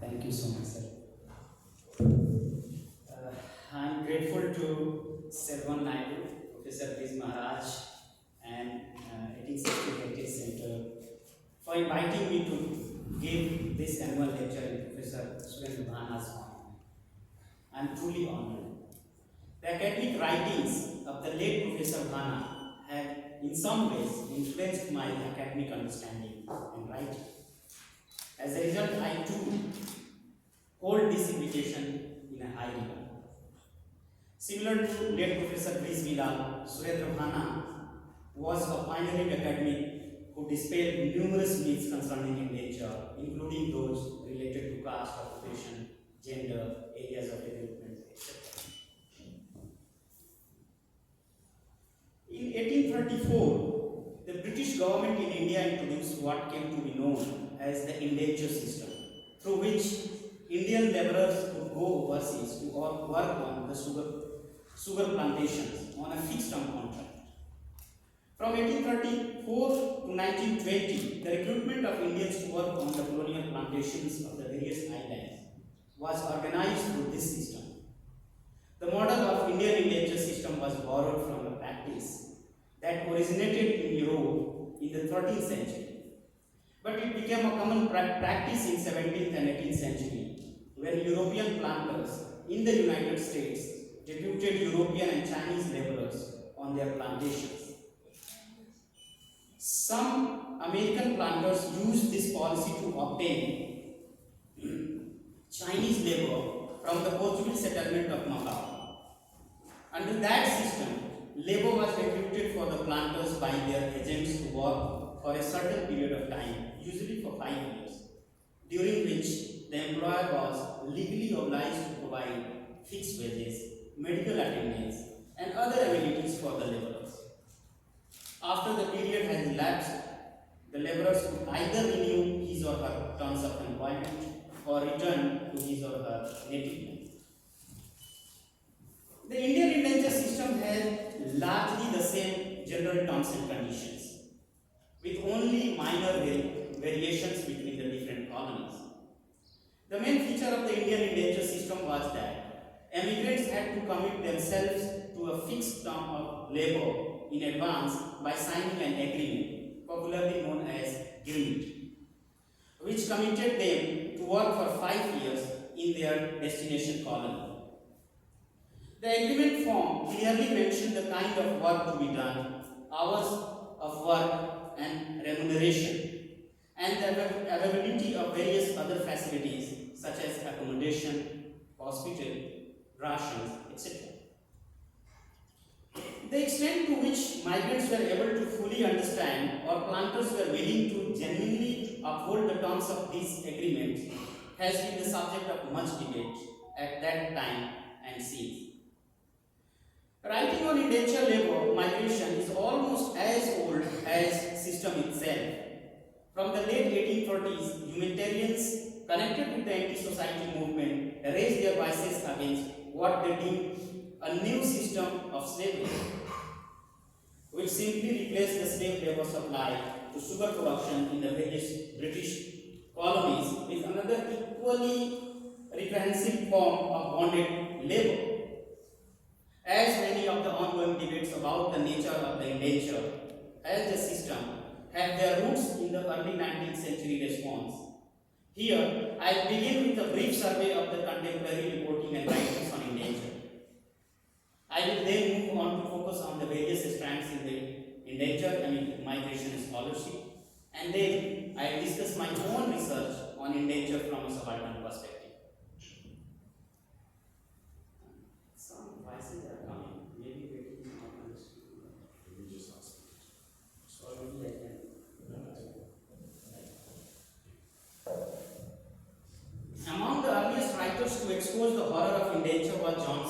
Thank you so much, sir. I'm grateful to Selvan Naidu, Professor Biz Maharaj, and 1860 Heritage Center for inviting me to give this annual lecture in Professor Surendra Bhana's honor. I'm truly honored. The academic writings of the late Professor Bhana have in some ways influenced my academic understanding and writing. As a result, I too hold this invitation in a high regard. Similar to late Professor Brice Villa, Surendra Bhana was a pioneering academic who dispelled numerous myths concerning nature, including those related to caste, occupation, gender, areas of development, etc. In 1834, the British government in India introduced what came to be known as the Indentured system, through which Indian laborers could go overseas to work on the sugar plantations on a fixed term contract. From 1834 to 1920, the recruitment of Indians to work on the colonial plantations of the various islands was organized through this system. The model of Indian indenture system was borrowed from a practice that originated in Europe in the 13th century, but it became a common practice in 17th and 18th century when European planters in the United States deputed European and Chinese laborers on their plantations. Some American planters used this policy to obtain Chinese labor from the Portuguese settlement of Macau. Under that system, labor was recruited for the planters by their agents to work for a certain period of time, usually for 5 years, during which the employer was legally obliged to provide fixed wages, medical attendance, and other amenities for the laborers. After the period has elapsed, the laborers could either renew his or her terms of employment or return to his or her native land. The Indian indenture system had largely the same general terms and conditions, with only minor variations between the different colonies. The main feature of the Indian indenture system was that emigrants had to commit themselves to a fixed term of labor in advance by signing an agreement, popularly known as agreement, which committed them to work for 5 years in their destination colony. The agreement form clearly mentioned the kind of work to be done, hours of work and remuneration, and the availability of various other facilities such as accommodation, hospital, rations, etc. The extent to which migrants were able to fully understand or planters were willing to genuinely uphold the terms of these agreements has been the subject of much debate at that time and since. Writing on indentured labor migration is almost as old as system itself. From the late 1830s, humanitarians connected with the anti-society movement raised their voices against what they deemed a new system of slavery, which simply replaced the slave labor supply to sugar production in the various British colonies with another equally reprehensible form of bonded labor. As many of the ongoing debates about the nature of the indenture as a system have their roots in the early 19th century response, here I begin with a brief survey of the contemporary reporting and writings on indenture. I will then move on to focus on the various strands in the indenture and migration scholarship, and then I will discuss my own research on indenture from a subaltern perspective. Some voices are coming, maybe waiting on the screen. Maybe just ask. So maybe I can. Among the earliest writers to expose the horror of indenture was John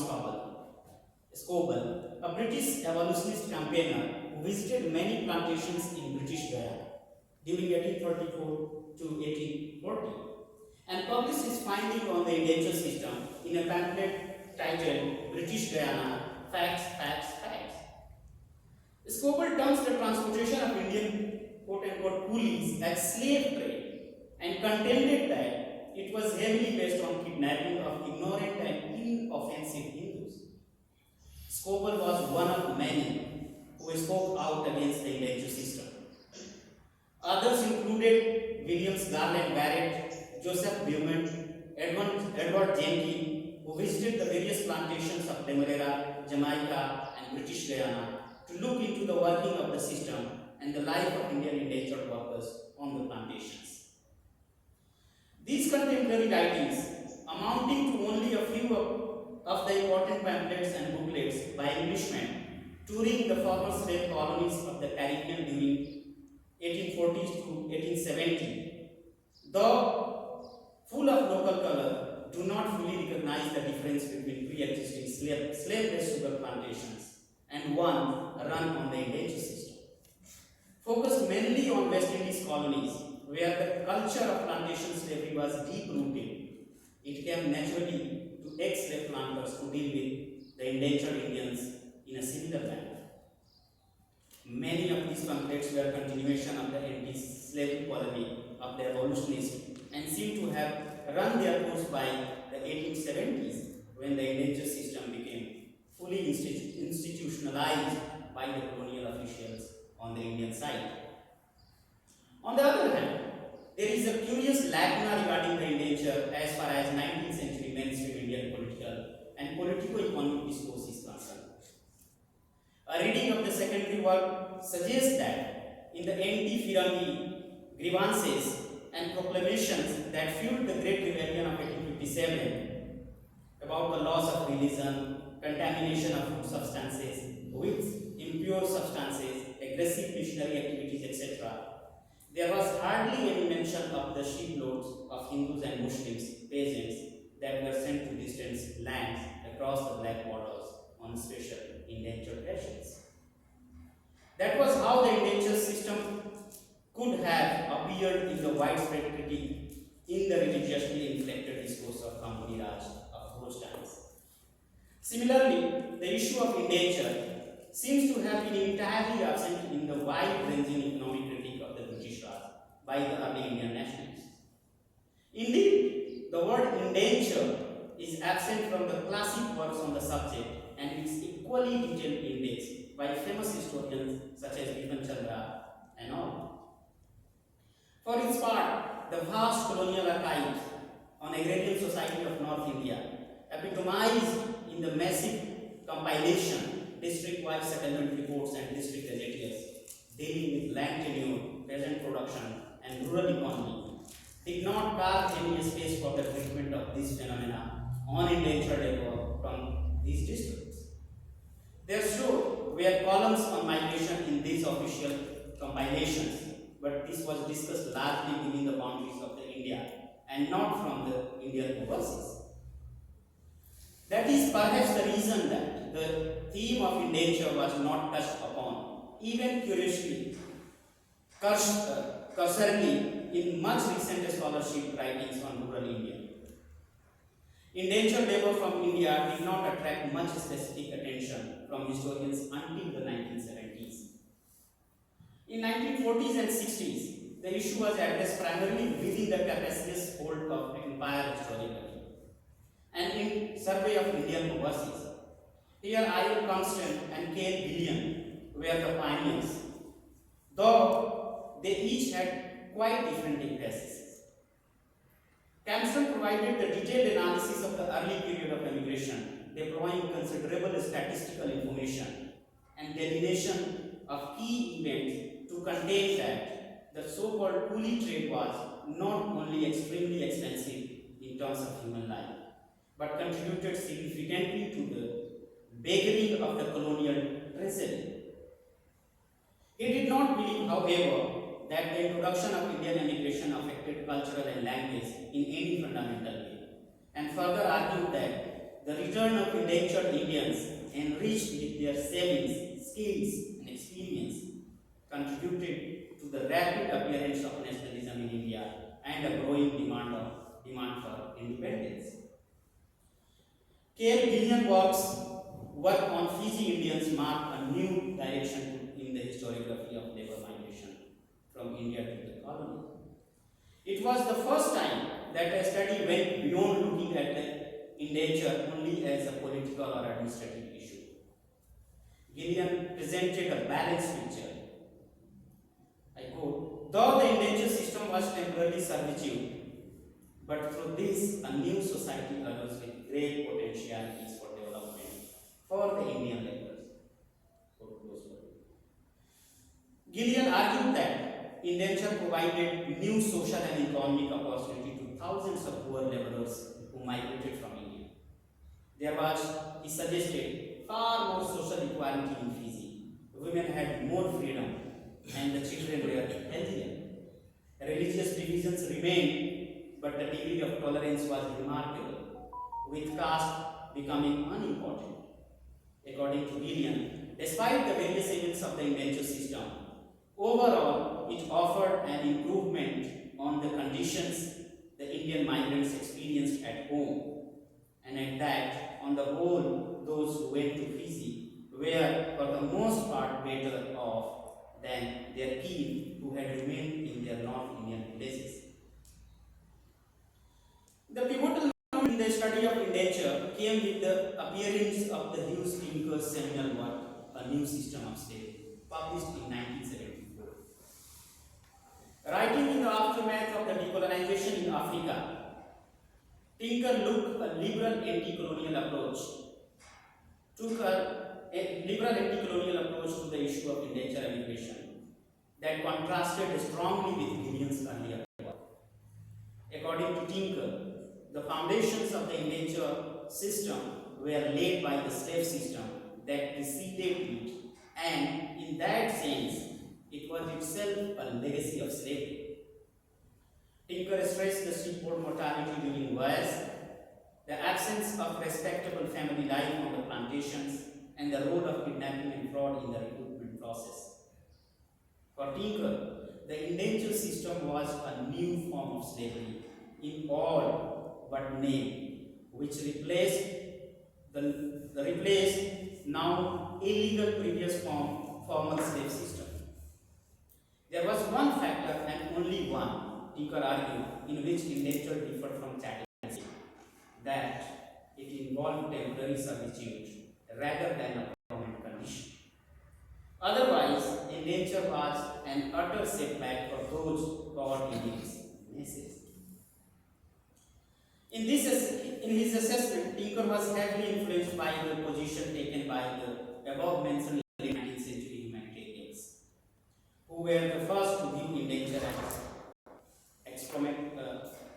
Scobell, a British abolitionist campaigner who visited many plantations in British Guyana during 1834 to 1840 and published his findings on the indenture system in a pamphlet titled British Guyana Facts, Facts, Facts. Scobell terms the transportation of Indian quote-unquote coolies as slave trade and contended that it was heavily complete napping of ignorant and inoffensive Hindus. Scobell was one of many who spoke out against the indenture system. Others included Williams Garland Barrett, Joseph Beaumont, Edward Jenkins, who visited the various plantations of Demerara, Jamaica, and British Guyana to look into the working of the system and the life of Indian indentured workers on the plantations. These contemporary writings, amounting to only a few of the important pamphlets and booklets by Englishmen touring the former slave colonies of the Caribbean during 1840s to 1870, though full of local color, do not fully recognize the difference between pre-existing slave-based sugar plantations and one run on the indenture system. Focused mainly on West Indies colonies, where the culture of plantation slavery was deep-rooted, it came naturally to ex-slave planters to deal with the indentured Indians in a similar manner. Many of these pamphlets were continuation of the anti-slavery polemic of the abolitionists and seem to have run their course by the 1870s, when the indenture system became fully institutionalized by the colonial officials on the Indian side. On the other hand, there is a curious lacuna regarding the indenture as far as 19th century mainstream Indian political and politico-economic discourse is concerned. A reading of the secondary work suggests that in the anti-Firangi grievances and proclamations that fueled the Great Rebellion of 1857 about the loss of religion, contamination of food substances with impure substances, aggressive missionary activities, etc., there was hardly any mention of the shiploads of Hindus and Muslims, peasants, that were sent to distant lands across the Black Waters on special indentured rations. That was how the indenture system could have appeared in the widespread critique in the religiously inflected discourse of Company Raj of those times. Similarly, the issue of indenture seems to have been entirely absent in the wide-ranging economic critique of the British Raj by the early Indian nationalists. Indeed, the word indenture is absent from the classic works on the subject, and it is equally detailed index by famous historians such as Bipin Chandra and all. For its part, the vast colonial archives on agrarian society of North India, epitomized in the massive compilation, district-wide settlement reports and district gazetteers dealing with land tenure, peasant production, and rural economy, did not carve any space for the treatment of these phenomena on indentured labor from these districts. There sure were columns on migration in these official compilations, but this was discussed largely within the boundaries of the India and not from the Indian overseas. That is perhaps the reason that the theme of indenture was not touched upon, even curiously, cursorily, in much recent scholarship writings on rural India. Indentured labor from India did not attract much specific attention from historians until the 1970s. In 1940s and 60s, the issue was addressed primarily within the capacious hold of empire historically and in Survey of Indian Overseas. Here I. Constant and K. Gillian were the pioneers, though they each had quite different emphases. Campson provided the detailed analysis of the early period of emigration, deploying considerable statistical information and delineation of key events to contain that the so-called coolie trade was not only extremely expensive in terms of human life, but contributed significantly to the beggaring of the colonial treasury. He did not believe, however, that the introduction of Indian emigration affected cultural and language in any fundamental way, and further argued that the return of indentured Indians, enriched with their savings, skills, and experience, contributed to the rapid appearance of nationalism in India and a growing demand for independence. K. Gillian work on Fiji Indians marked a new direction in the historiography of labor migration from India to the colony. It was the first time that a study went beyond looking at the indenture only as a political or administrative issue. Gillian presented a balanced picture. I quote, though the indenture system was temporarily servitude, but through this, a new society arose with great potentialities for development for the Indian laborers. Gillian argued that indenture provided new social and economic opportunity to thousands of poor laborers who migrated from India. There was, he suggested, far more social equality in Fiji. Women had more freedom and the children were healthier. Religious divisions remained, but the degree of tolerance was remarkable, with caste becoming unimportant. According to Gillian, despite the various events of the indenture system, overall it offered an improvement on the conditions the Indian migrants experienced at home, and at that, on the whole, those who went to Fiji were for the most part better off than their kin who had remained in their North Indian villages. The pivotal moment in the study of indenture came with the appearance of the Hughes Tinker's seminal work, A New System of Slavery, published in 1974. Writing in the aftermath of the decolonization in Africa, Tinker took a liberal anti-colonial approach to the issue of indenture immigration that contrasted strongly with Gillian's earlier work. According to Tinker, the foundations of the indenture system were laid by the slave system that preceded it, and in that sense, it was itself a legacy of slavery. Tinker stressed the seaboard mortality during wars, the absence of respectable family life on the plantations, and the role of kidnapping and fraud in the recruitment process. For Tinker, the indenture system was a new form of slavery in all but name, which replaced now illegal previous formal slave system. There was one factor and only one, Tinker argued, in which indenture differed from chattel slavery, that it involved temporary servitude rather than a permanent condition. Otherwise, indenture was an utter setback for those caught in its messes. In his assessment, Tinker was heavily influenced by the position taken by the above-mentioned 19th century humanitarians, who were the first to view indenture as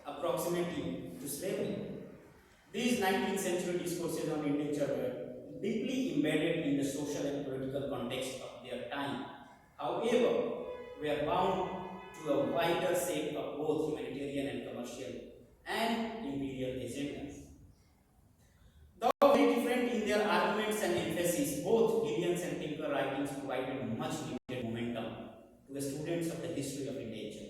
approximating to slavery. These 19th century discourses on indenture were deeply embedded in the social and political context of their time. However, were bound to a wider set of both humanitarian and commercial and imperial agendas. Though very different in their arguments and emphasis, both Gillian's and Tinker writings provided much needed momentum to the students of the history of indenture.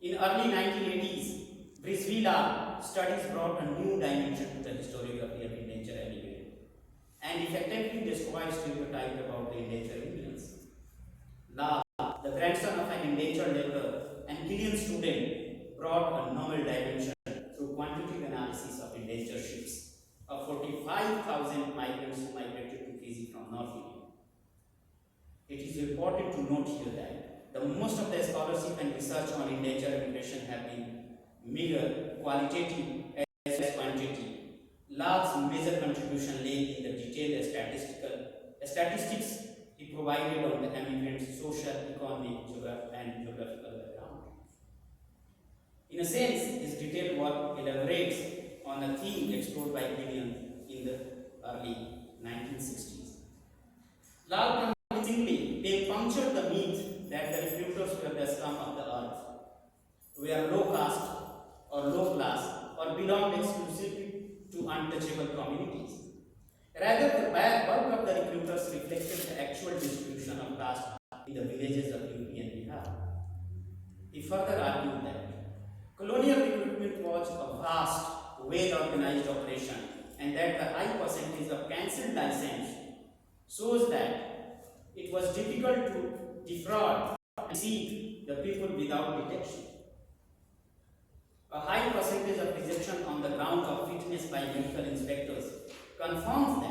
In early 1980s, Brisvilla studies brought a new dimension to the historiography of indenture immigrant and effectively destroyed stereotypes about the indenture immigrants. La, the grandson of an indentured laborer and Gillian's student, brought a novel dimension through quantitative analysis of indentured ships of 45,000 migrants who migrated to Fiji from North India. It is important to note here that the most of the scholarship and research on indentured immigration have been meager, qualitative as well as quantitative. Large major contribution lay in the detailed statistics he provided on the immigrants' social, economic, and geographical background. In a sense, his detailed work elaborates on a theme explored by Gillian in the early 1960s. Lal convincingly, they punctured the myth that the recruiters were the scum of the earth, were low caste or low class, or belonged exclusively to untouchable communities. Rather, the bulk of the recruiters reflected the actual distribution of caste in the villages of UP and Bihar. He further argued that colonial recruitment was a vast, well-organized operation, and that the high percentage of cancelled license shows that it was difficult to defraud and deceive the people without detection. A high percentage of rejection on the ground of fitness by medical inspectors confirmed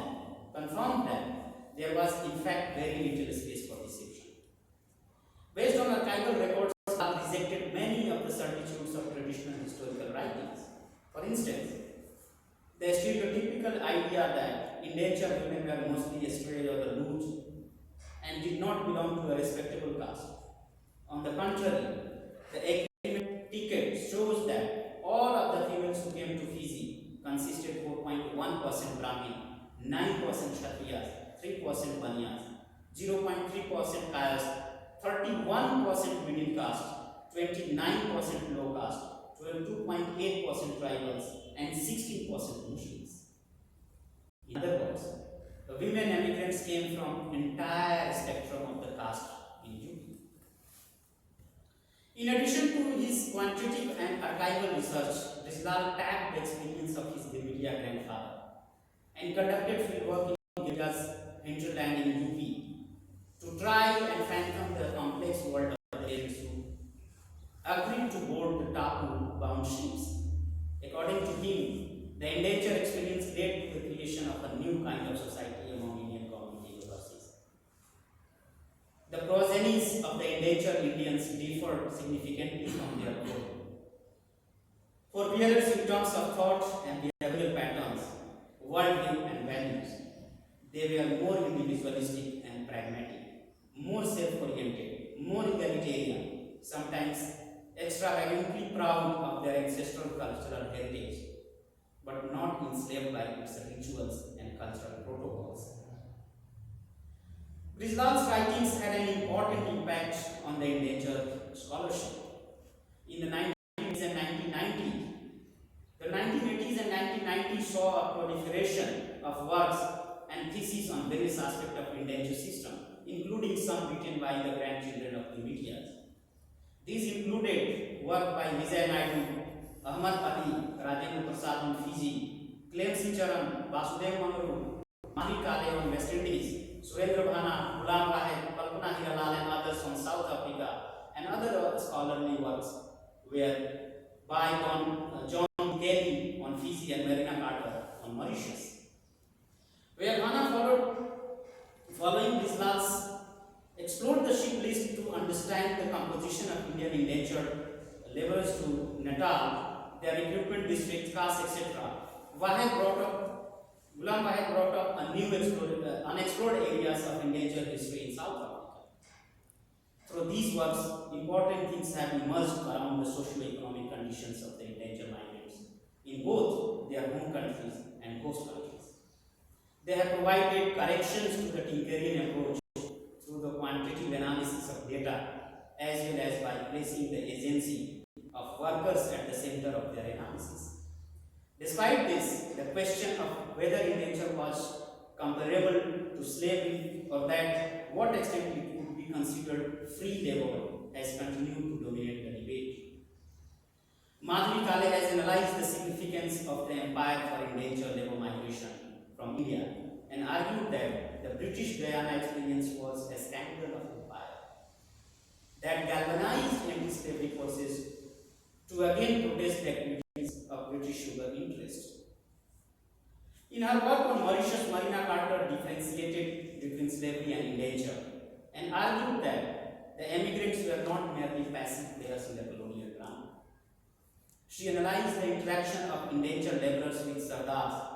that there was in fact very little space for deception. Based on archival records, Lal rejected many of the certitudes of traditional historical writings. For instance, the stereotypical idea that indentured women were mostly estranged or the loot and did not belong to a respectable caste. On the contrary, the agreement ticket shows that all of the females who came to Fiji consisted 4.1% Brahmin, 9% Kshatriyas, 3% Banyas, 0.3% Kayas, 31% middle caste, 29% low caste, 2.8% tribals, and 16% Muslims. In other words, the women emigrants came from entire spectrum of the caste in UP. In addition to his quantitative and archival research, Rizal tapped the experience of his Gemidia grandfather and conducted fieldwork in Gemidia's hinterland in UP to try and fathom the complex world of the aliens who agreed to board the tapu-bound ships. According to him, the indentured experience led to the creation of a new kind of society among Indian community overseas. The progenies of the indentured Indians differed significantly from their code. Forebearers in terms of thought and behavioral patterns, worldview and values. They were more individualistic and pragmatic, more self-oriented, more egalitarian, sometimes extravagantly proud of their ancestral cultural heritage, but not enslaved by its rituals and cultural protocols. Rizal's writings had an important impact on the endangered scholarship. In the 1980s and 1990s, the 1980s and 1990s saw a proliferation of works and theses on various aspects of endangered system, including some written by the grandchildren of the media. These included work by Vijay Naidu, Ahmad Ali, Rajendra Prasad on Fiji, Clemcy Charan, Vasudev Mangaru, Mari Kale on West Indies, Surendra Bhana, Ghulam Rahed, Kalpana Hiralal and others on South Africa, and other scholarly works were by John Kelly on Fiji and Marina Carter on Mauritius. Where Ghana following Rizal's explored the ship list to understand the composition of Indian indentured laborers to Natal, their recruitment district, caste, etc. Ghulam Wahid brought up a new unexplored areas of endangered history in South Africa. Through these works, important things have emerged around the socio-economic conditions of the endangered migrants in both their home countries and host countries. They have provided corrections to the Tinkerian approach through the quantitative analysis of data, as well as by placing the agency of workers at the center of their analysis. Despite this, the question of whether indenture was comparable to slavery or that what extent it would be considered free labor has continued to dominate the debate. Madhuri Kale has analyzed the significance of the empire for indentured labor migration from India and argued that the British Guyana experience was a scandal of empire that galvanized anti-slavery forces to again protest the activities of British sugar interests. In her work on Mauritius, Marina Carter differentiated between slavery and indenture and argued that the emigrants were not merely passive players in the colonial ground. She analyzed the interaction of indentured laborers with Sardars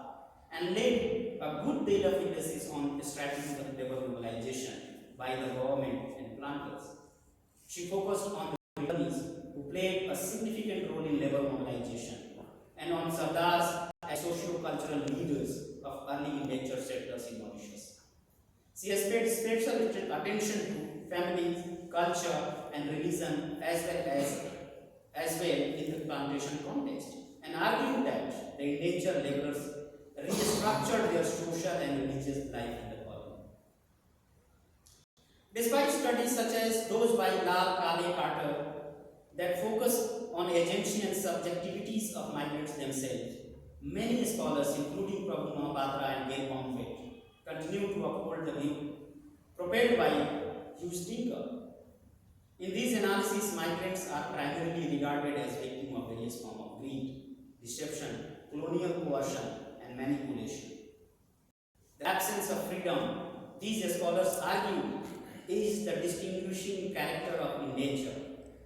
and laid a good deal of emphasis on strategies of labor mobilization by the government and planters. She focused on the colonies who played a significant role in labor mobilization and on Sardars as socio-cultural leaders of early indentured settlers in Mauritius. She has paid special attention to family, culture, and religion as well in the plantation context, and argued that the indentured laborers restructured their social and religious life in the colony. Despite studies such as those by Lal Kale Carter that focus on agency and subjectivities of migrants themselves, many scholars, including Prof. Mohapatra and Gail Pomfret, continue to uphold the view propelled by Hugh Stinker. In these analyses, migrants are primarily regarded as victims of various forms of greed, deception, colonial coercion, and manipulation. The absence of freedom, these scholars argue, is the distinguishing character of indenture,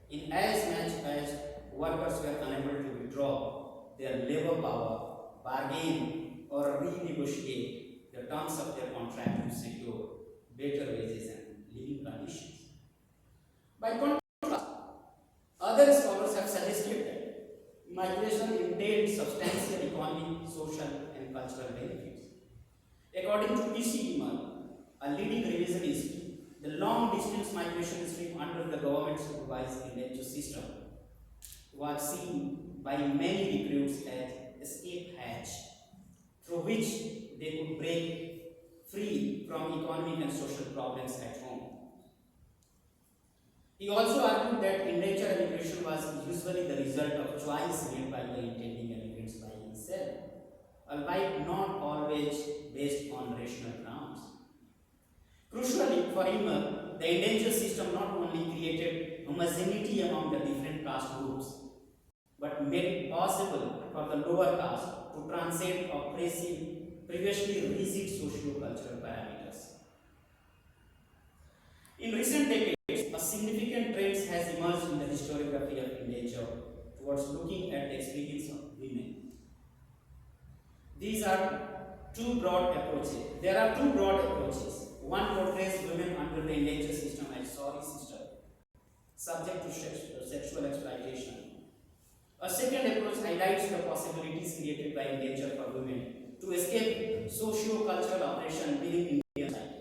in as much as workers were unable to withdraw their labor power, bargain, or renegotiate the terms of their contract to secure better wages and living conditions. By contrast, other scholars have suggested that migration entailed substantial economic, social, and cultural benefits. According to P.C. Kumar, a leading revisionist, the long-distance migration stream under the government-supervised indenture system was seen by many recruits as escape hatch, through which they could break free from economic and social problems at home. He also argued that indenture immigration was usually the result of choice made by the intending immigrants by himself, albeit not always based on rational grounds. Crucially, for him, the indenture system not only created homogeneity among the different caste groups, but made it possible for the lower caste to transcend oppressive, previously rigid socio-cultural parameters. In recent decades, a significant trend has emerged in the historiography of indenture towards looking at the experience of women. These are two broad approaches. There are two broad approaches. One portrays women under the indenture system as sorry sister, subject to sexual exploitation. A second approach highlights the possibilities created by indenture for women to escape socio-cultural oppression within Indian society.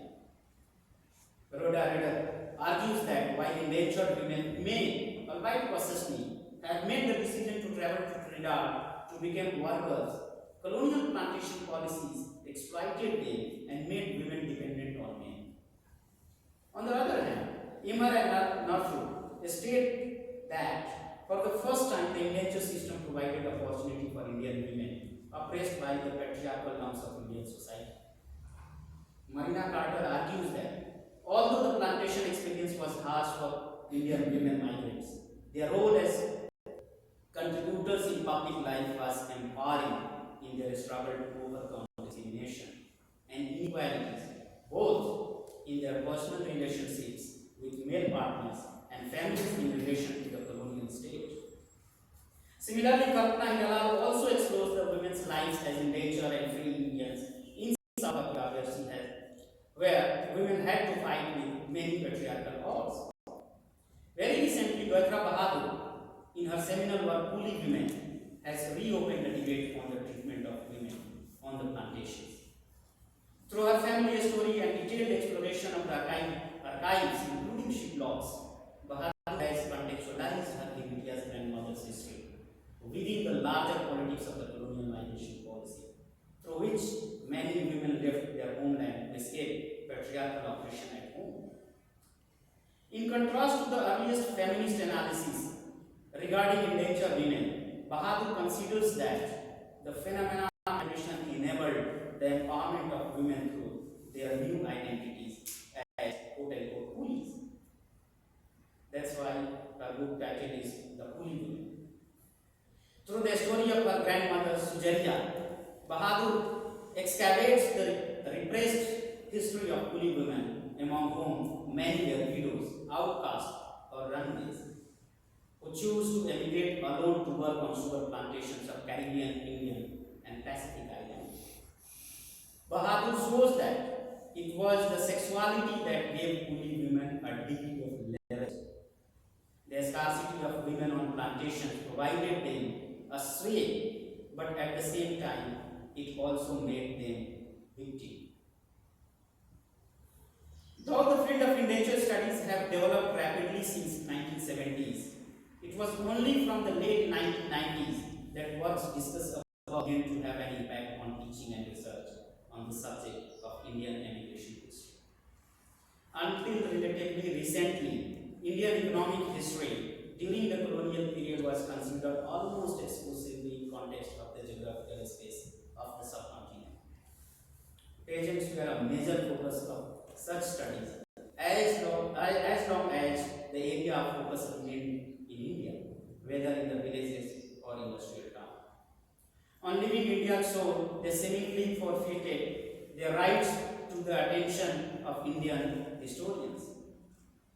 Rhoda argues that while indentured women may, albeit cautiously, have made the decision to travel to Trinidad to become workers, colonial plantation policies exploited them and made women dependent on men. On the other hand, Immer and Northwood state that for the first time the indenture system provided opportunity for Indian women oppressed by the patriarchal norms of Indian society. Marina Carter argues that although the plantation experience was harsh for Indian women migrants, their role as contributors in public life was empowering in their struggle to overcome discrimination and inequalities, both in their personal relationships with male partners and families in relation to the colonial state. Similarly, Kalpana Hilal also explores the women's lives as indentured and free Indians in South Africa, where women had to fight with many patriarchal odds. Very recently, Gayatri Bahadur, in her seminal work Coolie Women, has reopened the debate on the treatment of women on the plantations. Through her family story and detailed exploration of the archives, including ship logs, Bahadur has contextualized her India's grandmother's history within the larger politics of the colonial migration policy, through which many women left their homeland to escape patriarchal oppression at home. In contrast to the earliest feminist analysis regarding indentured women, Bahadur considers that the phenomena of migration enabled the empowerment of women through their new identities as quote-unquote coolies. That's why her book title is The Coolie Women. Through the story of her grandmother Sujaria, Bahadur excavates the repressed history of coolie women, among whom many were widows, outcasts, or runaways, who choose to emigrate alone to work on sugar plantations of Caribbean, Indian, and Pacific islands. Bahadur shows that it was the sexuality that gave coolie women a degree of leverage. The scarcity of women on plantations provided them a sway, but at the same time, it also made them victims. Though the field of indentured studies have developed rapidly since 1970s, it was only from the late 1990s that works discussed about began to have an impact on teaching and research on the subject of Indian emigration history. Until relatively recently, Indian economic history during the colonial period was considered almost exclusively in context of the geographical space of the subcontinent. Pageants were a major focus of such studies, as long as the area of focus remained in India, whether in the villages or industrial on leaving India's shore, they seemingly forfeited their rights to the attention of Indian historians.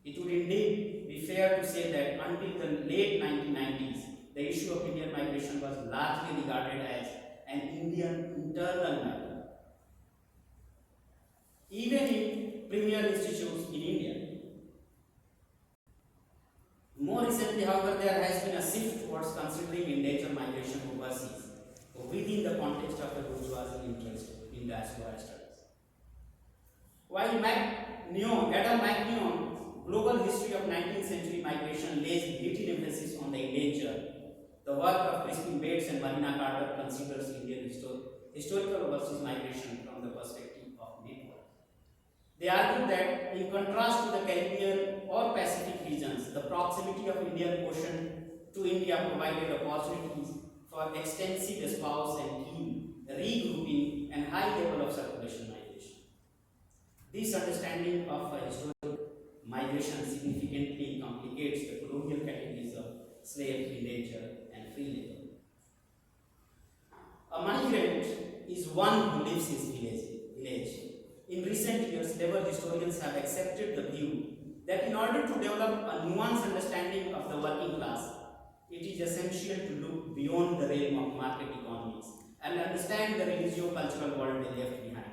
It would indeed be fair to say that until the late 1990s, the issue of Indian migration was largely regarded as an Indian internal matter, even in premier institutes in India. More recently, however, there has been a shift towards considering endangered migration overseas within the context of the bourgeoisie interest in diaspora studies. While Adam McNeo's global history of 19th century migration lays little emphasis on the endangered, the work of Crispin Bates and Marina Carter considers Indian historical overseas migration from the perspective of network. They argue that, in contrast to the Caribbean or Pacific regions, the proximity of Indian Ocean to India provided opportunities for extensive espouse and keen regrouping and high level of circulation migration. This understanding of historical migration significantly complicates the colonial categories of slave, endangered, and free labor. A migrant is one who lives in his village. In recent years, labor historians have accepted the view that in order to develop a nuanced understanding of the working class, it is essential to look beyond the realm of market economies and understand the religio-cultural world they left behind,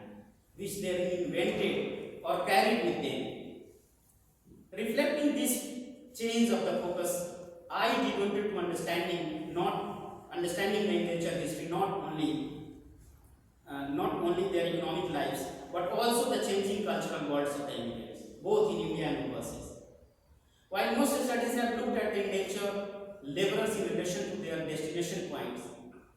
which they reinvented or carried with them. Reflecting this change of the focus, I devoted to understanding the endangered history, not only their economic lives, but also the changing cultural worlds of the immigrants, both in India and overseas. While most studies have looked at the endangered laborers in relation to their destination points,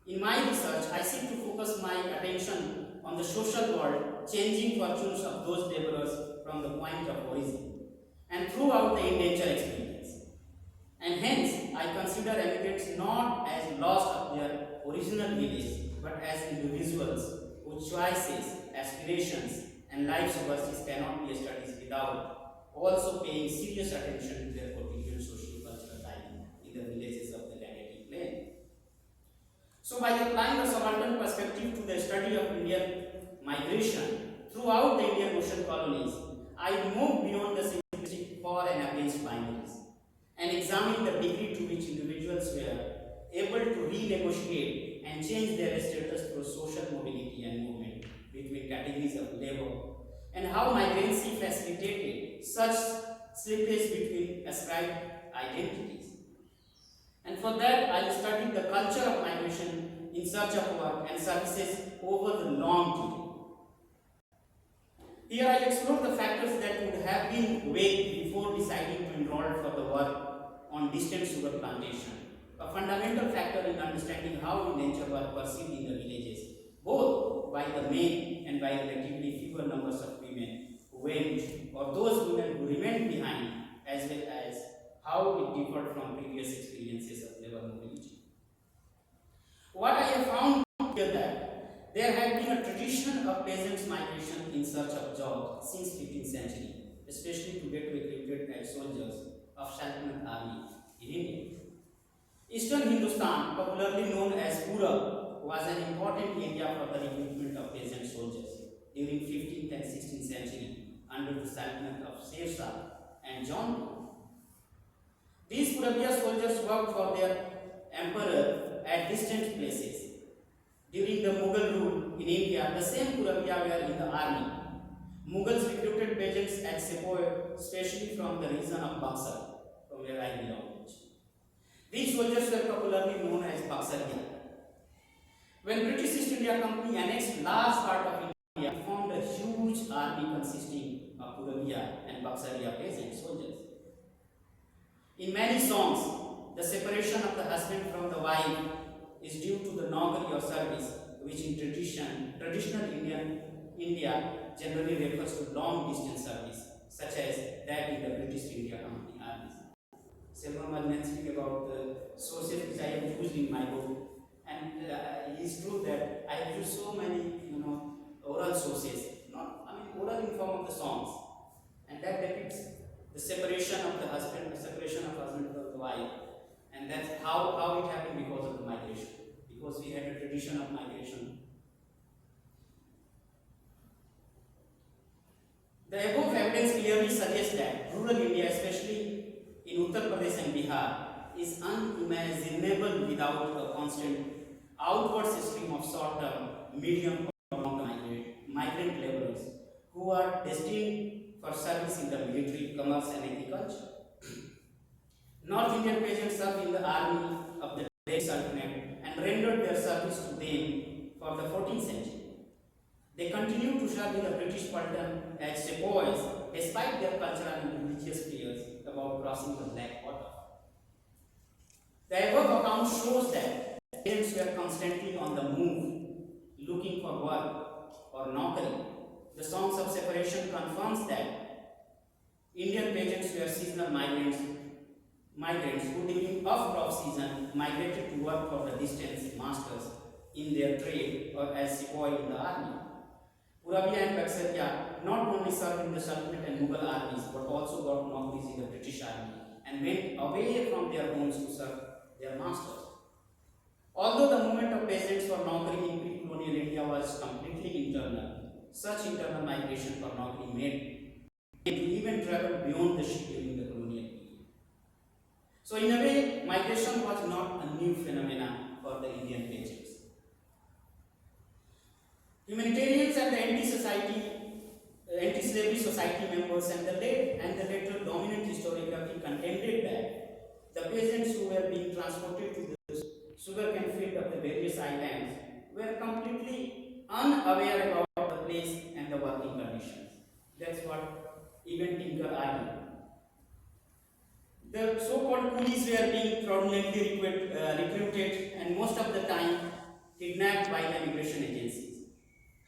in my research, I seek to focus my attention on the social world, changing fortunes of those laborers from the point of origin and throughout the endangered experience. And hence, I consider immigrants not as lost of their original village, but as individuals whose choices, aspirations, and lives overseas cannot be studied without also paying serious attention to their particular socio-cultural life in the villages of the Gangetic Plain. So, by applying a subaltern perspective to the study of Indian migration throughout the Indian Ocean colonies, I move beyond the simplistic for and against binaries and examine the degree to which individuals were able to renegotiate and change their status through social mobility and movement between categories of labor, and how migrancy facilitated such slippage between ascribed identities. And for that, I studied the culture of migration in search of work and services over the long period. Here I explored the factors that would have been weighed before deciding to enroll for the work on distant sugar plantation, a fundamental factor in understanding how endangered were perceived in the villages, both by the men and by relatively fewer numbers of women who went, or those women who remained behind, as well as how it differed from previous experiences of labor mobility. What I have found here that there had been a tradition of peasants' migration in search of jobs since 15th century, especially to get recruited as soldiers of Sultanate army in India. Eastern Hindustan, popularly known as Pura, was an important area for the recruitment of peasant soldiers during 15th and 16th century under the Sultanate of Sher Shah and Jaunpur. These Purabia soldiers worked for their emperor at distant places. During the Mughal rule in India, the same Purabia were in the army. Mughals recruited peasants at Sepoy, especially from the region of Buxar, from where I belong. These soldiers were popularly known as Buxaria. When British East India Company annexed large part of India, it formed a huge army consisting of Purabia and Buxaria peasant soldiers. In many songs, the separation of the husband from the wife is due to the Naugari or service, which in traditional India generally refers to long distance service, such as that in the British India Company armies. Selvam was mentioning about the sources which I have used in my book, and it is true that I have used so many, oral sources, oral in form of the songs, and that depicts the separation of husband from the wife, and that's how it happened because of the migration, because we had a tradition of migration. The above evidence clearly suggests that rural India, especially in Uttar Pradesh and Bihar, is unimaginable without a constant outward stream of short-term, medium, or long-term migrant laborers who are destined for service in the military, commerce, and agriculture. North Indian peasants served in the army of the Delhi Sultanate and rendered their service to them for the 14th century. They continued to serve in the British Sultan as sepoys despite their cultural and religious fears about crossing the Black Water. The above account shows that peasants were constantly on the move, looking for work or naukari. The songs of separation confirms that Indian peasants were seasonal migrants who during off-crop season migrated to work for the distant masters in their trade or as sepoy in the army. Purabia and Baksaria not only served in the Sultanate and Mughal armies but also got naukaris in the British army and went away from their homes to serve their masters. Although the movement of peasants for naukari in pre-colonial India was completely internal, such internal migration for naukari made to even travel beyond the ship during the colonial period. So in a way, migration was not a new phenomenon for the Indian peasants. Humanitarians and the anti-slavery society members and the later dominant historiography contended that the peasants who were being transported to the sugarcane field of the various islands were completely unaware about the place and the working conditions. That's what even Tinker argued. The so-called coolies were being fraudulently recruited and most of the time kidnapped by the immigration agencies.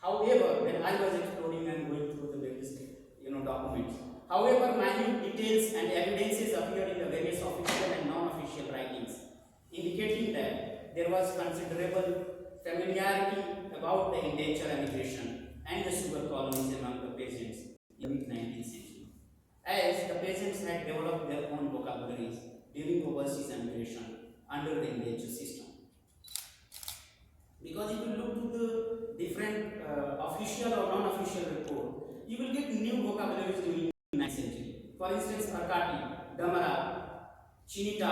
However, when I was exploring and going through the various documents, however, minute details and evidences appear in the various official and non-official writings, indicating that there was considerable familiarity about the indentured immigration and the sugar colonies among the peasants in the mid-19th century, as the peasants had developed their own vocabularies during overseas immigration under the indenture system. Because if you look to the different official or non-official report, you will get new vocabularies during the 9th century. For instance, Arkati, Damara, Chinita,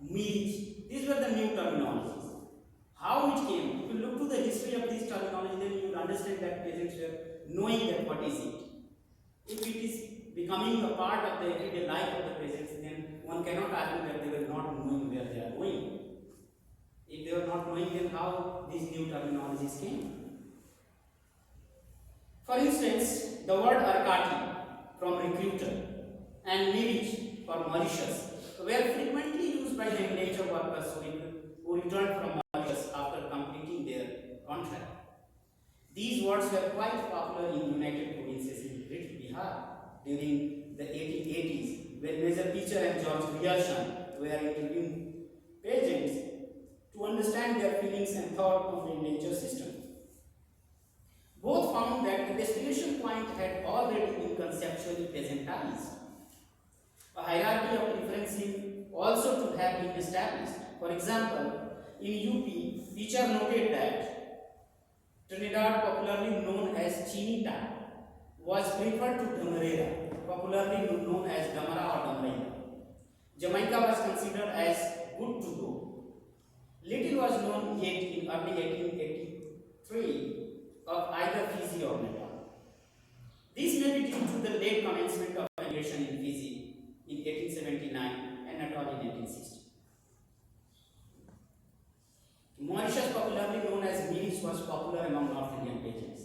Mirich, these were the new terminologies. How it came, if you look to the history of these terminology, then you will understand that peasants were knowing that what is it. If it is becoming a part of the everyday life of the peasants, then one cannot argue that they were not knowing where they are going. If they were not knowing, then how these new terminologies came? For instance, the word Arkati from recruiter and Mirich for malicious were frequently used by the indentured workers who returned from Mauritius after completing their contract. These words were quite popular in United Provinces in Great Bihar during the 1880s, when Major Pitcher and George Grierson were interviewing peasants to understand their feelings and thought of the indenture system. Both found that the destination point had already been conceptually peasantized. A hierarchy of preference seemed also to have been established. For example, in UP, Pitcher noted that Trinidad, popularly known as Chinita, was preferred to Damarera, popularly known as Damara or Damarera. Jamaica was considered as good to go. Little was known yet in early 1883 of either Fiji or Natal. This may be due to the late commencement of migration in Fiji in 1879 and Natal in 1860. Mauritius, popularly known as Mirich, was popular among North Indian peasants.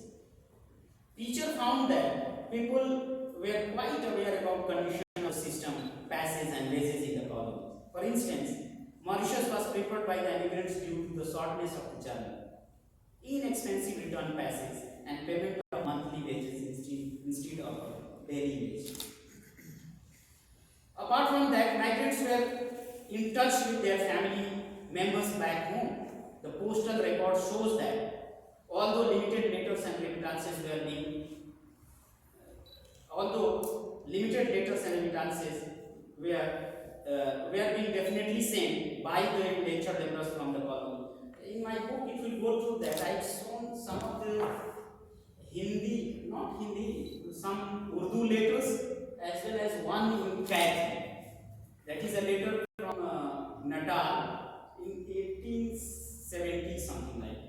Pitcher found that people were quite aware about conditions of the system, passes and wages in the colonies. For instance, Mauritius was preferred by the immigrants due to the shortness of the journey, inexpensive return passes, and payment of monthly wages instead of daily wages. Apart from that, migrants were in touch with their family members back home. The postal record shows that although limited letters and remittances were being definitely sent by the indentured laborers from the colony, in my book it will go through that. I've shown some of the Hindi, not Hindi, some Urdu letters as well as one in Cat. That is a letter from Natal in 1870 something like.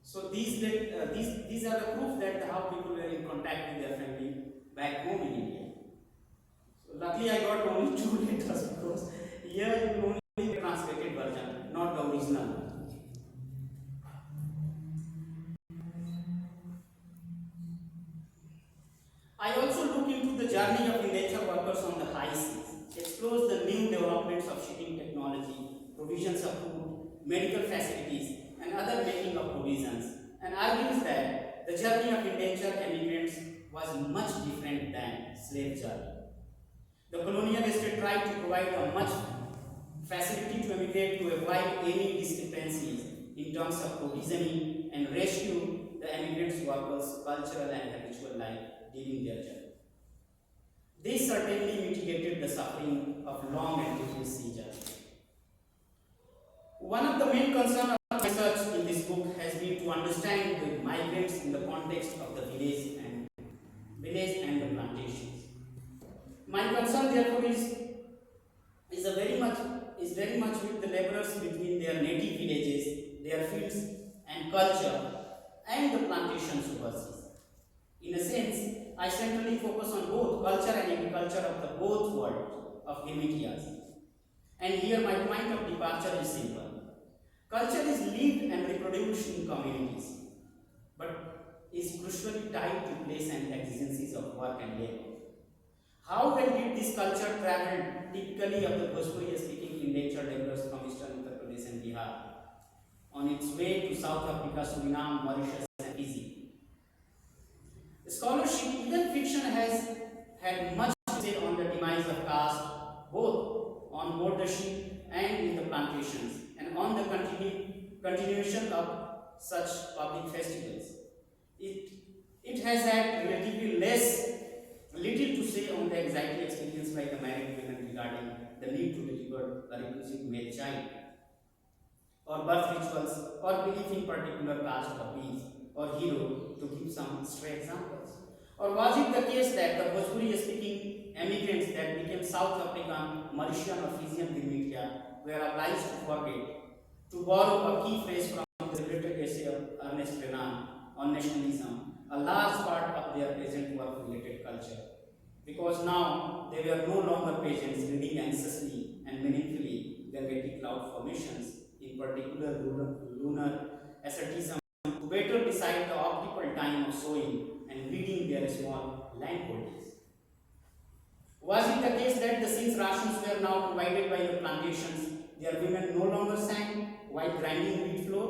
So these are the proof that how people were in contact with their family back home in India. So luckily I got only 2 letters because here you only get the translated version, not the original. I also look into the journey of indentured workers on the high seas, explores the new developments of shipping technology, provisions of food, medical facilities, and other making of provisions, and argues that the journey of indentured immigrants was much different than slave journey. The colonial state tried to provide a much facility to immigrate to avoid any discrepancies in terms of provisioning and rescue the immigrants' workers' cultural and habitual life during their journey. This certainly mitigated the suffering of long and difficult sea journey. One of the main concerns of research in this book has been to understand the migrants in the context of the village and the plantations. My concern, therefore, is very much with the laborers between their native villages, their fields and culture, and the plantations overseas. In a sense, I centrally focus on both culture and agriculture of the both worlds of Gimitias. And here my point of departure is simple. Culture is lived and reproduced in communities, but is crucially tied to place and exigencies of work and labor. How well did this culture travel typically of the Bhojpuri-speaking indentured laborers from eastern Uttar Pradesh and Bihar on its way to South Africa, Suriname, Mauritius, and Fiji? Scholarship, even fiction, has had much to say on the demise of caste, both on board the ship and in the plantations, and on the continuation of such public festivals. It has had relatively little to say on the anxiety experienced by the married women regarding the need to deliver a requisite male child, or birth rituals, or belief in particular caste or priest or hero, to give some stray examples. Or was it the case that the Bhojpuri-speaking immigrants that became South African, Mauritian or Fijian Gimitia were obliged to forget, to borrow a key phrase from the celebrated essay of Ernest Renan on nationalism, a large part of their present work-related culture, because now they were no longer peasants reading anxiously and meaningfully galactic cloud formations, in particular lunar asceticism, to better decide the optimal time of sowing and weeding their small land holdings. Was it the case that since rations were now provided by the plantations, their women no longer sang while grinding wheat flour,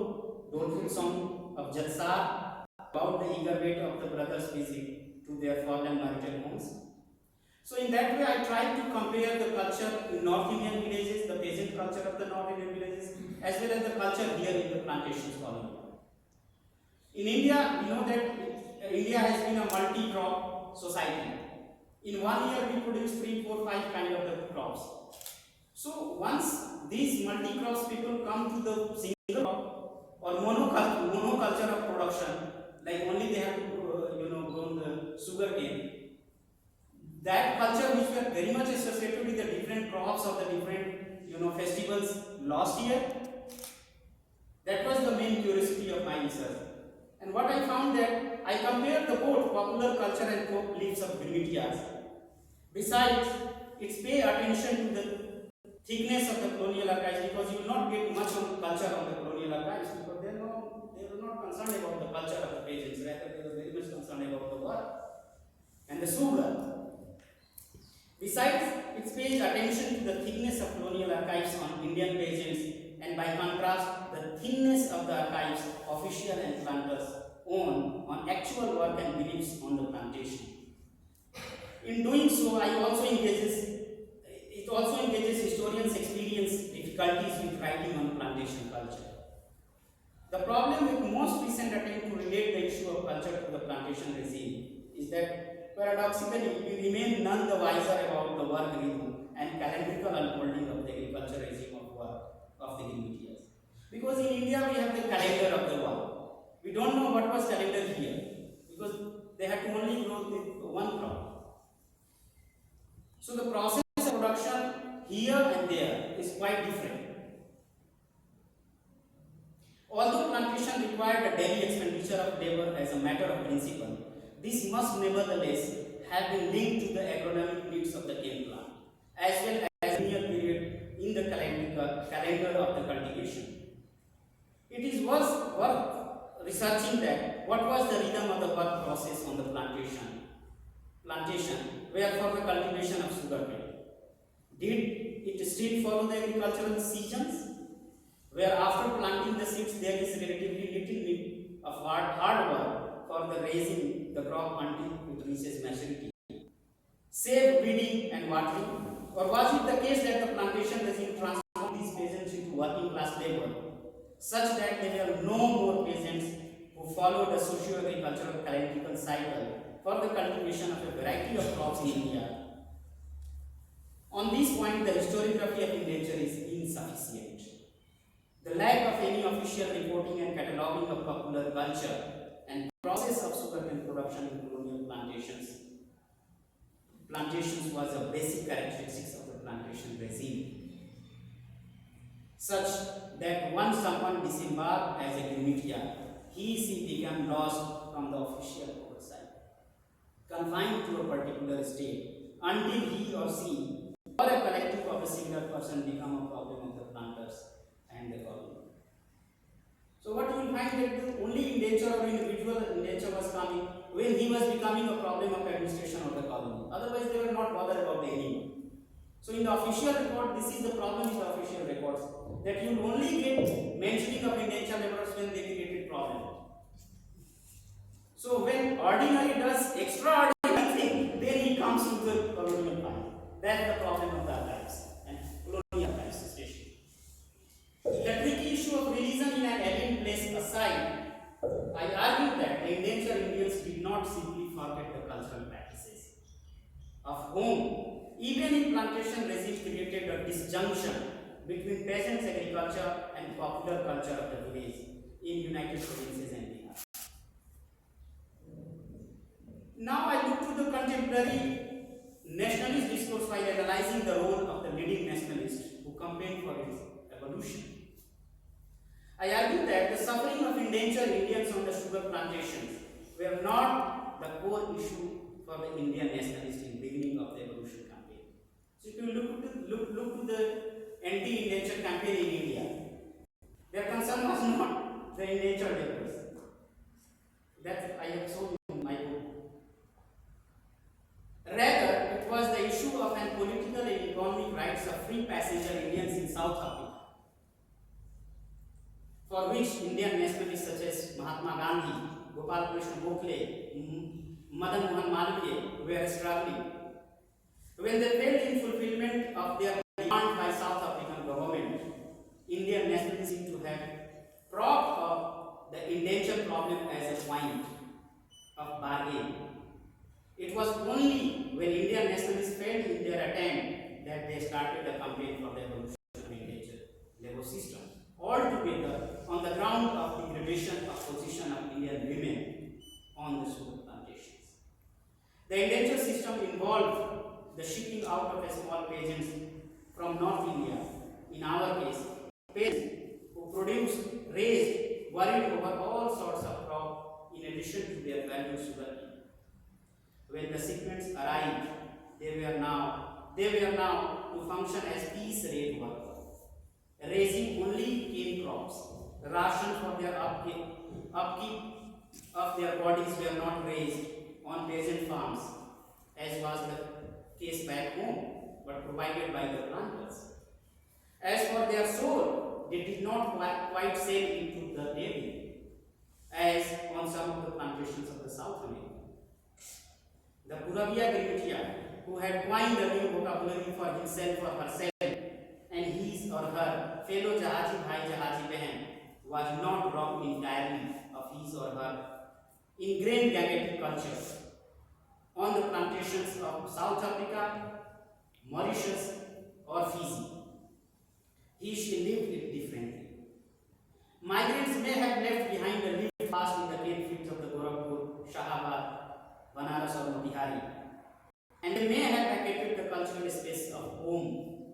doleful song of Jatsar about the eager wait of the brothers' visit to their fallen marital homes? So in that way, I tried to compare the culture in North Indian villages, the peasant culture of the North Indian villages, as well as the culture here in the plantations colony. In India, we know that India has been a multi-crop society. In 1 year, we produce 3, 4, 5 kind of the crops. So once these multi-crops people come to the single crop or monoculture of production, like only they have to grow the sugar cane. That culture which were very much associated with the different crops of the different festivals last year, that was the main curiosity of my research. And what I found that I compared the both popular culture and folk beliefs of Grimitias. Besides, it's pay attention to the thickness of the colonial archives, because you will not get much on culture on the colonial archives, because they were not concerned about the culture of the peasants, rather they were very much concerned about the work and the sugar. Besides, it pays attention to the thickness of colonial archives on Indian peasants, and by contrast, the thinness of the archives official and planters own on actual work and beliefs on the plantation. In doing so, it also engages historians' experience difficulties with writing on plantation culture. The problem with most recent attempt to relate the issue of culture to the plantation regime is that paradoxically we remain none the wiser about the work rhythm and calendrical unfolding of the agriculture regime of work of the Grimitias. Because because in India we have the calendar of the world. We don't know what was calendar here because they had to only grow with one crop. So the process of production here and there is quite different. Although plantation required a daily expenditure of labor as a matter of principle, this must nevertheless have been linked to the agronomic needs of the cane plant, as well as a linear period in the calendar of the cultivation. It is worth researching that what was the rhythm of the work process on the plantation where for the cultivation of sugarcane. Did it still follow the agricultural seasons, where after planting the seeds there is relatively little need of hard work for the raising the crop until it reaches maturity, save weeding and watering? Or was it the case that the plantation regime transformed these peasants into working class labor, such that there were no more peasants who followed a socio-agricultural calendrical cycle for the cultivation of a variety of crops in India? On this point, the historiography of indenture is insufficient. The lack of any official reporting and cataloguing of popular culture and process of sugarcane production in colonial plantations was a basic characteristics of the plantation regime, such that once someone disembarked as a Gumitia, she became lost from the official oversight, confined to a particular state, until he or she or a collective of a single person become a problem of the planters and the colony. So what you will find that the only indenture or individual indenture was coming when he was becoming a problem of administration of the colony. Otherwise, they were not bothered about the anyone. So in the official record, this is the problem with the official records, that you will only get mentioning of indenture laborers when they created problem. So when ordinary does extraordinary thing, then he comes into the colonial time. That's the problem of the archives and colonial archives station. The tricky issue of religion in an alien place aside, I argue that the indentured Indians did not simply forget the cultural practices of home. Even in plantation regime created a disjunction between peasants' agriculture and popular culture of the village in United Provinces and Bihar. Now I look to the contemporary nationalist discourse while analyzing the role of the leading nationalists who campaigned for its evolution. I argue that the suffering of indentured Indians on the sugar plantations were not the core issue for the Indian nationalists in the beginning of the evolution campaign. So if you look to the anti-indentured campaign in India, their concern was not the indentured laborers. That I have shown in my book. Rather, it was the issue of an political and economic rights of free passenger Indians in South Africa, for which Indian nationalists such as Mahatma Gandhi, Gopal Krishna Gokhale, Madan Mohan Malviya were struggling. When they failed in fulfillment of their demand by South African government, Indian nationalists seem to have propped up the indenture problem as a point of bargain. It was only when Indian nationalists failed in their attempt that they started a campaign for the evolution of indentured labor system, altogether on the ground of degradation of position of Indian women on the sugar plantations. The indenture system involved the shipping out of a small peasants from North India, in our case, peasants who produced, raised, worried over all sorts of crop in addition to their valued sugarcane. When the shipments arrived, they were now to function as piece rate workers, raising only cane crops. Ration for their upkeep of their bodies were not raised on peasant farms, as was the case back home, but provided by the planters. As for their soul, they did not quite sail into the navy, as on some of the plantations of the South America. The Puravia Grimitia, who had coined a new vocabulary for himself or herself and his or her fellow Jahaji Bhai Jahaji Behan, was not robbed entirely of his or her ingrained gangetic culture. On the plantations of South Africa, Mauritius, or Fiji, she lived it differently. Migrants may have left behind the lived past in the cane fields of the Gorakhpur, Shahabad, Banaras or Motihari, and they may have vacated the cultural space of home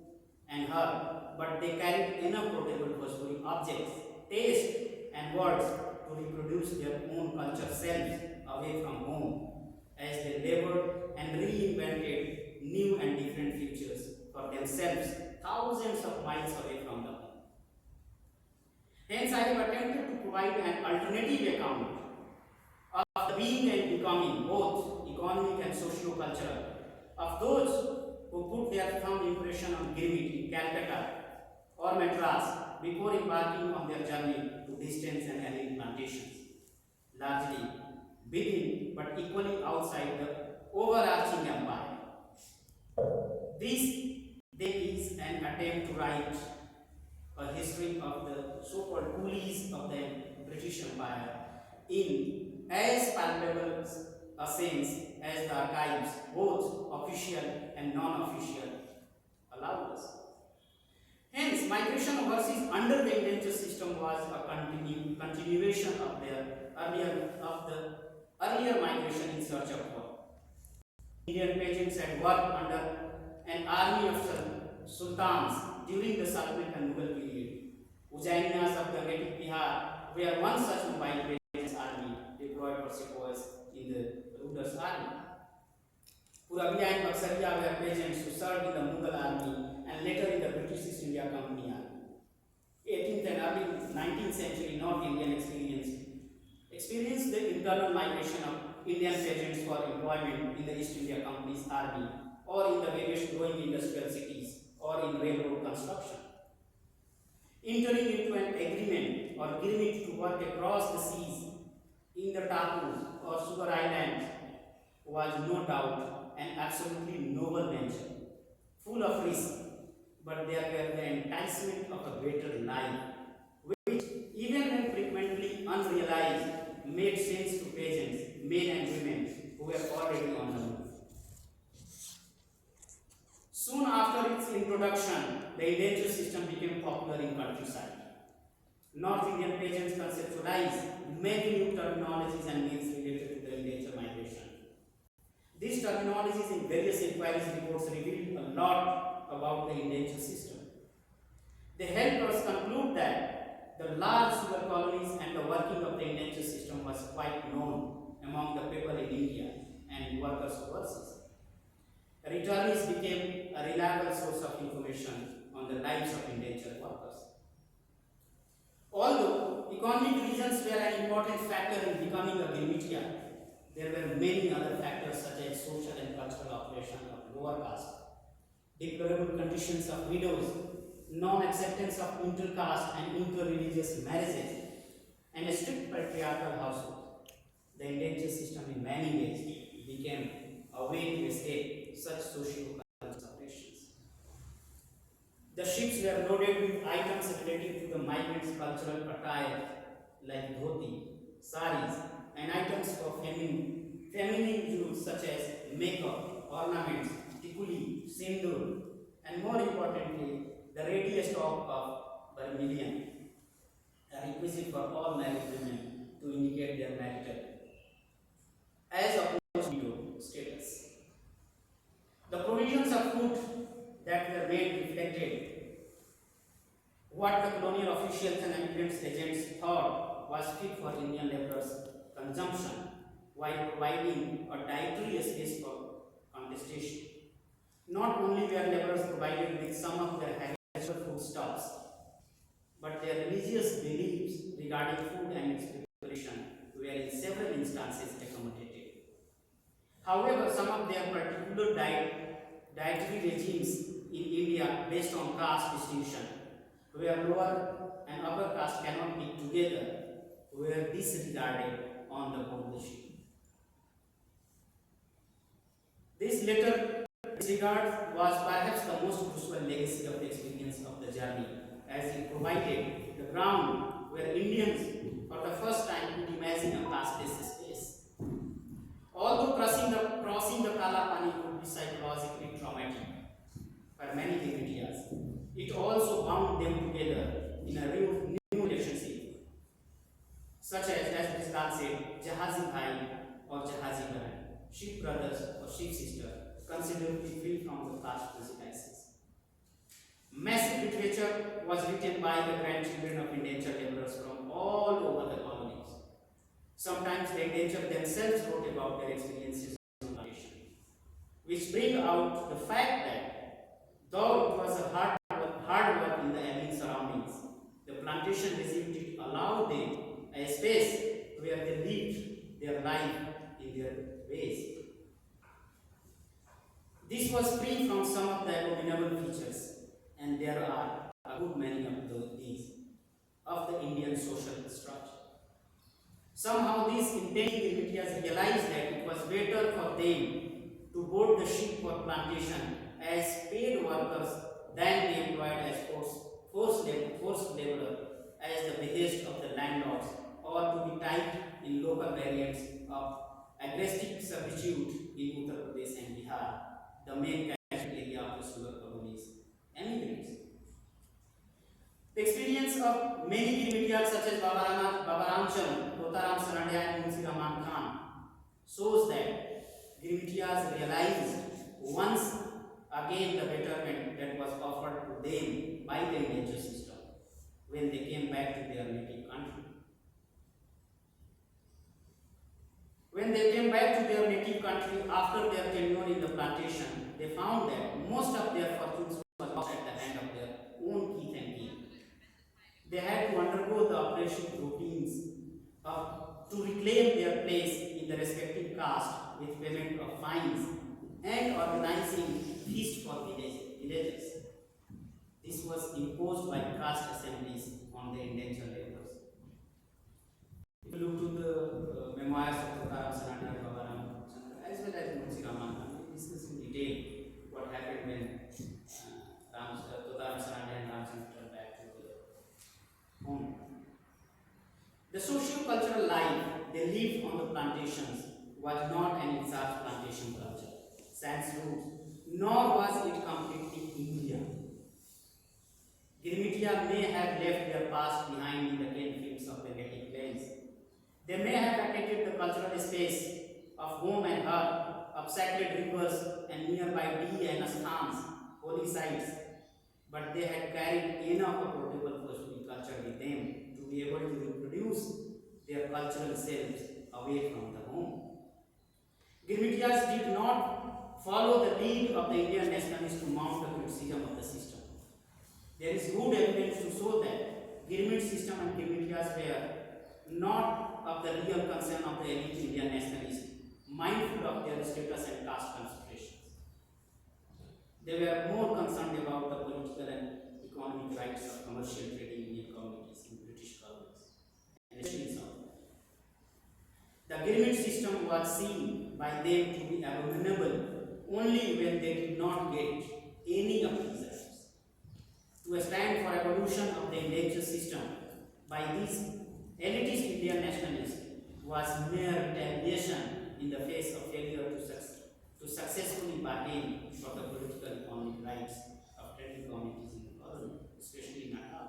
and her, but they carried enough portable Bhojpuri objects, taste and words to reproduce their own culture selves away from home as they labored and reinvented new and different futures for themselves thousands of miles away from the home. Hence, I have attempted to provide an alternative account of the being and becoming, both economic and socio-cultural, of those who put their thumb impression on Grimit in Calcutta or Madras before embarking on their journey to distant and alien plantations, largely within but equally outside the overarching empire. This then is an attempt to write a history of the so-called coolies of the British Empire in as palpable a sense as the archives, both official and non-official, allowed us. Hence, migration overseas under the indentured system was a continuation of the earlier migration in search of work. Indian peasants had worked under an army of sultans during the Sultanate and Mughal period. Ujjainias of the Gati Bihar were one such mobile peasants army deployed for sepoys in the ruler's army. Purabia and Baksaria were peasants who served in the Mughal army and later in the British East India Company army. 18th and early 19th century North Indian experienced the internal migration of Indian peasants for employment in the East India Company's army or in the various growing industrial cities or in railroad construction. Entering into an agreement or agreement to work across the seas in the Tapus or Sugar Islands was no doubt an absolutely noble venture, full of risk, but there were the enticement of a better life, which, even when frequently unrealized, made sense to peasants, men and women who were already on the move. Soon after its introduction, the indentured system became popular in countryside. North Indian peasants conceptualized many new terminologies and names related to the indentured migration. These terminologies in various inquiries reports revealed a lot about the indentured system. They helped us conclude that the large sugar colonies and the working of the indentured system was quite known among the people in India and workers overseas. Returnees became a reliable source of information on the lives of indentured workers. Although economic reasons were an important factor in becoming a Grimitian, there were many other factors such as social and cultural oppression of lower caste, deplorable conditions of widows, non-acceptance of inter-caste and inter-religious marriages, and a strict patriarchal household. The indentured system in many ways became a way to escape such socio-cultural separations. The ships were loaded with items relating to the migrants' cultural attire like dhoti, saris, and items for feminine use such as makeup, ornaments, tikuli, sindoor, and more importantly, the ready stock of vermilion, a requisite for all married women to indicate their marital as opposed to widow status. The provisions of food that were made reflected what the colonial officials and immigrants agents thought was fit for Indian laborers' consumption, while providing a dietary space for contestation. Not only were laborers provided with some of their habitual foodstuffs, but their religious beliefs regarding food and its preparation were in several instances accommodated. However, some of their particular dietary regimes in India based on caste distinction, where lower and upper caste cannot be together, were disregarded on the board the ship. This later disregard was perhaps the most crucial legacy of the experience of the journey, as it provided the ground where Indians for the first time could imagine a casteless space. Although crossing the Kala Pani could be psychologically traumatic for many Grimitians, it also bound them together in a new relationship as Lal said, Jahazi Bhai or Jahazi Baran, ship brothers or ship sister, considerably free from the caste prejudices. Massive literature was written by the grandchildren of indentured laborers from all over the colonies. Sometimes the indentured themselves wrote about their experiences on plantation, which bring out the fact that though it was a hard work in the alien surroundings, the plantation regime did allow them a space where they lived their life in their ways. This was free from some of the abominable features, and there are a good many of these of the Indian social structure. Somehow these intending Grimitias realized that it was better for them to board the ship for plantation as paid workers than be employed as forced laborer as the behest of the landlords, or to be tied in local variants of aggressive servitude in Uttar Pradesh and Bihar, the main catchment area of the sugar colonies emigrants. The experience of many Grimitias such as Baba Ramchand, Totaram Sarandia and Munshi Rahman Khan shows that Grimitias realized once again the betterment that was offered to them by the indenture system when they came back to their native country. When they came back to their native country after their tenure in the plantation, they found that most of their fortunes were lost at the hand of their own kith and kin. They had to undergo the operation routines to reclaim their place in the respective caste with payment of fines and organizing feast for villagers. This was imposed by caste assemblies on the indentured laborers. If you look to the memoirs of Totaram Sarandia and Baba Ramchand, as well as Munshi Rahman Khan, we discuss in detail what happened when Totaram Sarandia and Ramchand returned back to their home. The socio-cultural life they lived on the plantations was not an exact plantation culture, sans roots, nor was it completely Indian. Girimitia may have left their past behind in the cane fields of the native plains. They may have attended the cultural space of home and hearth, of sacred rivers and nearby Dee and asthans, holy sites, but they had carried enough of portable Bhojpuri culture with them to be able to reproduce their cultural selves away from the home. Girmitias did not follow the lead of the Indian nationalists to mount the criticism of the system. There is good evidence to show that Girmit system and Girmitias were not of the real concern of the elite Indian nationalists, mindful of their status and caste considerations. They were more concerned about the political and economic rights of commercial trading Indian communities in British colonies, and especially in South. The Girmit system was seen by them to be abominable only when they did not get any of these rights. To stand for abolition of the indenture system by these elitist Indian nationalists was mere retaliation in the face of failure to successfully bargain for the political economic rights of trading communities in the colony, especially in Natal.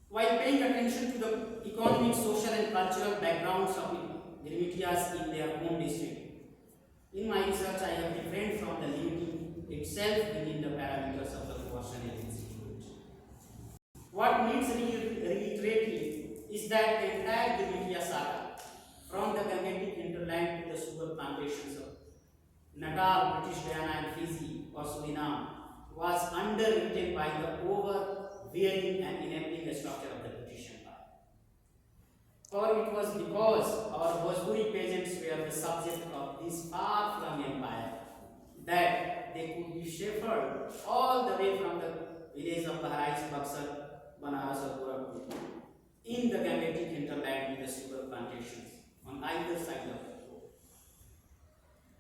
While paying attention to the economic, social and cultural backgrounds of Girmitias in their home district, in my research I have refrained from the limiting itself within the parameters of the coercion institute. What needs reiterating is that the entire Girmitia saga, from the Gangetic hinterland to the sugar plantations of Natal, British Guyana and Fiji or Suriname, was underwritten by the overbearing and enabling structure of the British Empire. For it was because our Bhojpuri peasants were the subject of this far-flung empire that they could be shepherded all the way from the village of Bahraich, Buxar, Banaras or Gorakhpur in the Gangetic hinterland with the sugar plantations on either side of the road.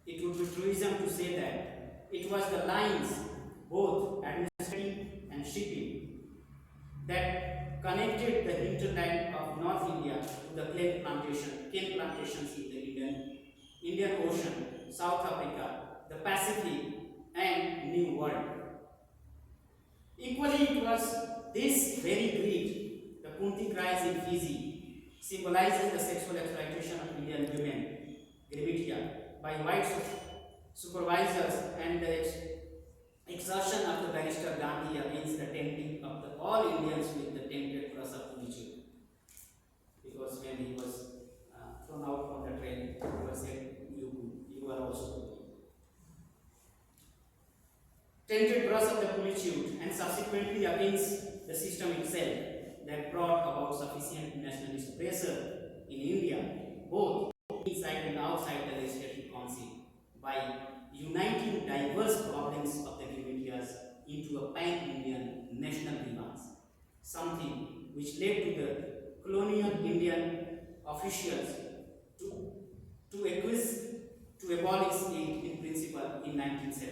It would be truism to say that it was the lines, both administrative and shipping, that connected the hinterland of North India to the cane plantations in the Indian Ocean, South Africa, the Pacific and New World. Equally, it was this very greed, the Punti cries in Fiji, symbolizes the sexual exploitation of Indian women, Grivitia, by white supervisors and the exertion of the barrister Gandhi against the tempting of the all Indians with the tainted cross of punishment. Because when he was thrown out from the train, he was said, you are also tainted brush of the pulitude, and subsequently against the system itself that brought about sufficient nationalist pressure in India, both inside and outside the legislative council, by uniting diverse problems of the grievances into a pan-Indian national grievance, something which led to the colonial Indian officials to abolish it in principle in 1970.